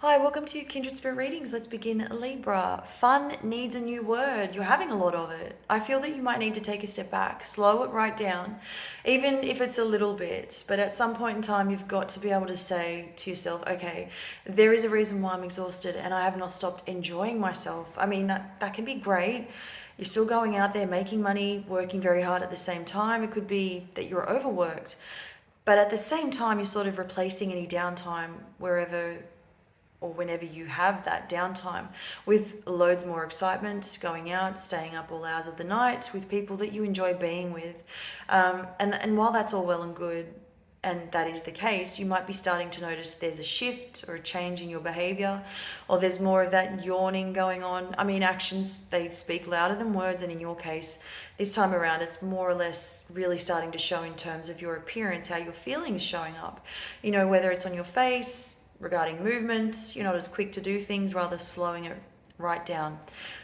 Hi, welcome to Kindred Spirit Readings. Let's begin Libra. Fun needs a new word. You're having a lot of it. I feel that you might need to take a step back, slow it right down, even if it's a little bit. But at some point in time, you've got to be able to say to yourself, okay, there is a reason why I'm exhausted and I have not stopped enjoying myself. I mean, that can be great. You're still going out there making money, working very hard at the same time. It could be that you're overworked. But at the same time, you're sort of replacing any downtime wherever or whenever you have that downtime with loads more excitement, going out, staying up all hours of the night with people that you enjoy being with. And while that's all well and good, and that is the case, you might be starting to notice there's a shift or a change in your behavior, or there's more of that yawning going on. I mean, actions, they speak louder than words, and in your case, this time around, it's more or less really starting to show in terms of your appearance, how your feelings showing up. You know, whether it's on your face, regarding movement, you're not as quick to do things, rather slowing it right down.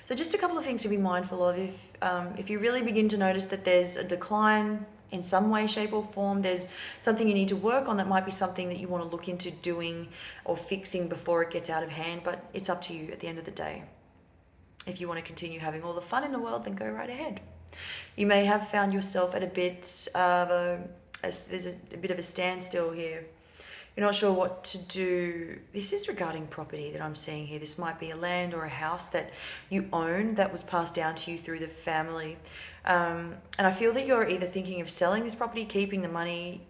So just a couple of things to be mindful of. If you really begin to notice that there's a decline in some way, shape, or form, there's something you need to work on, that might be something that you want to look into doing or fixing before it gets out of hand, but it's up to you at the end of the day. If you want to continue having all the fun in the world, then go right ahead. You may have found yourself at a bit of there's a bit of a standstill here. You're not sure what to do. This is regarding property that I'm seeing here. This might be a land or a house that you own that was passed down to you through the family. And I feel that you're either thinking of selling this property, keeping the money.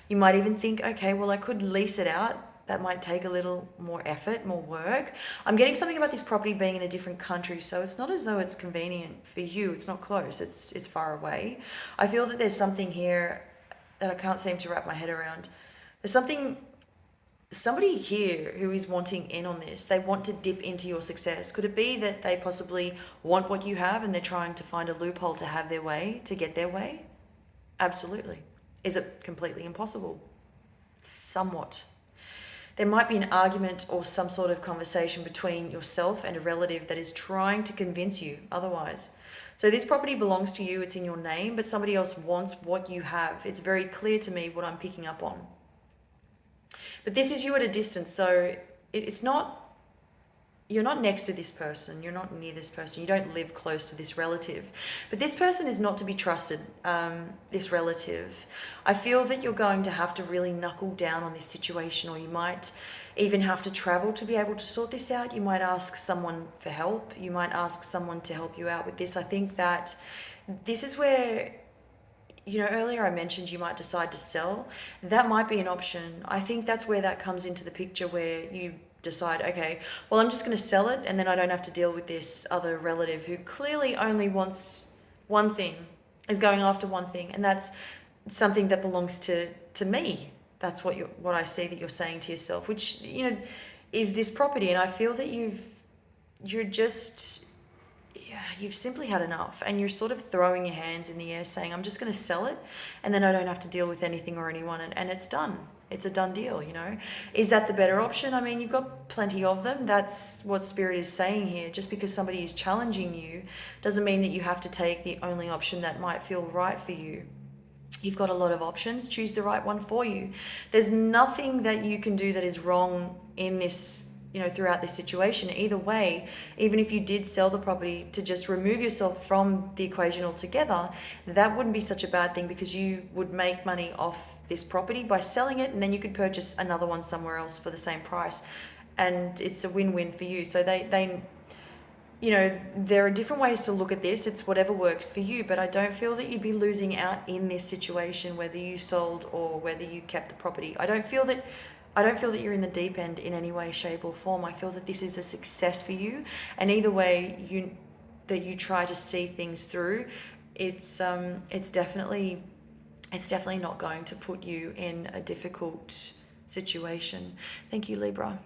You might even think, okay, well, I could lease it out. That might take a little more effort, more work. I'm getting something about this property being in a different country, so it's not as though it's convenient for you. It's not close. It's far away. I feel that there's something here that I can't seem to wrap my head around. There's somebody here who is wanting in on this. They want to dip into your success. Could it be that they possibly want what you have and they're trying to find a loophole to have their way, to get their way? Absolutely. Is it completely impossible? Somewhat. There might be an argument or some sort of conversation between yourself and a relative that is trying to convince you otherwise. So this property belongs to you, it's in your name, but somebody else wants what you have. It's very clear to me what I'm picking up on. But this is you at a distance, so it's not, you're not next to this person, you're not near this person, you don't live close to this relative. But this person is not to be trusted, this relative. I feel that you're going to have to really knuckle down on this situation, or you might even have to travel to be able to sort this out. You might ask someone for help, you might ask someone to help you out with this. I think that this is where, you know, earlier I mentioned you might decide to sell. That might be an option. I think that's where that comes into the picture, where you decide, okay, well, I'm just going to sell it and then I don't have to deal with this other relative who clearly only wants one thing, is going after one thing, and that's something that belongs to me. That's what I see that you're saying to yourself, which, you know, is this property. And I feel that you're just, yeah, you've simply had enough, and you're sort of throwing your hands in the air saying, I'm just going to sell it and then I don't have to deal with anything or anyone, and it's done. It's a done deal, you know. Is that the better option? I mean, you've got plenty of them. That's what Spirit is saying here. Just because somebody is challenging you doesn't mean that you have to take the only option that might feel right for you. You've got a lot of options. Choose the right one for you. There's nothing that you can do that is wrong in this, you know, throughout this situation. Either way, even if you did sell the property to just remove yourself from the equation altogether, that wouldn't be such a bad thing, because you would make money off this property by selling it, and then you could purchase another one somewhere else for the same price. And it's a win-win for you. So they you know, there are different ways to look at this. It's whatever works for you, but I don't feel that you'd be losing out in this situation, whether you sold or whether you kept the property. I don't feel that you're in the deep end in any way, shape, or form. I feel that this is a success for you, and either way you try to see things through, it's definitely not going to put you in a difficult situation. Thank you, Libra.